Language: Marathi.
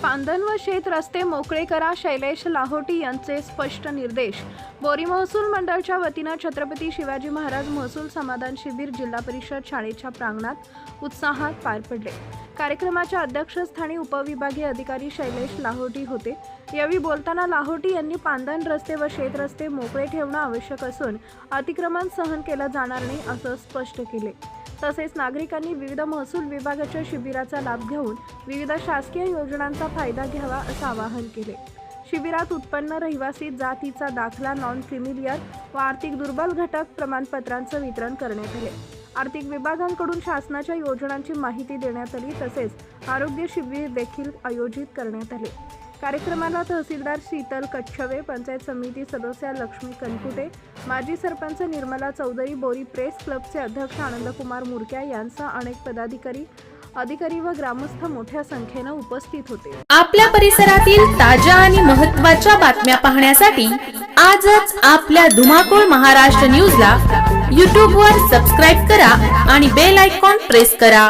पांदन व शेत रस्ते मोकळे करा, शैलेश लाहोटी यांचे स्पष्ट निर्देश। बोरी महसूल मंडळाच्या वतीने छत्रपती शिवाजी महाराज महसूल समाधान शिबिर जिल्हा परिषद शाळेच्या प्रांगणात उत्साहात पार पडले। कार्यक्रमाच्या अध्यक्षस्थानी उपविभागीय अधिकारी शैलेश लाहोटी होते। यावेळी बोलताना लाहोटी यांनी पांदन रस्ते व शेत रस्ते मोकळे ठेवणे आवश्यक असून अतिक्रमण सहन केले जाणार नाही असे स्पष्ट केले। तसेच नागरिकांनी विविध महसूल विभागाच्या शिबिराचा लाभ घेऊन विविध शासकीय योजनांचा फायदा घ्यावा असे आवाहन केले। शिबिरात उत्पन्न, रहिवासी जातीचा दाखला, नॉन क्रिमिलियर व आर्थिक दुर्बल घटक प्रमाणपत्रांचे वितरण करण्यात आले। आर्थिक विभागांकडून शासनाच्या योजनांची माहिती देण्यात आली। तसेच आरोग्य शिबिर देखील आयोजित करण्यात आले। कार्यक्रमाला तहसीलदार शीतल कच्छवे, पंचायत समिती सदस्य लक्ष्मी कनकुटे, माजी सरपंच निर्मला चौधरी, बोरी प्रेस क्लबचे अध्यक्ष आनंदकुमार मुरक्या यांसह अनेक पदाधिकारी, अधिकारी व ग्रामस्थ मोठ्या संख्येने उपस्थित होते। आपल्या परिसरातील ताज्या आणि महत्त्वाच्या बातम्या पाहण्यासाठी आजच आपल्या धुमाकूळ महाराष्ट्र न्यूजला YouTube वर सबस्क्राइब करा आणि बेल आयकॉन प्रेस करा।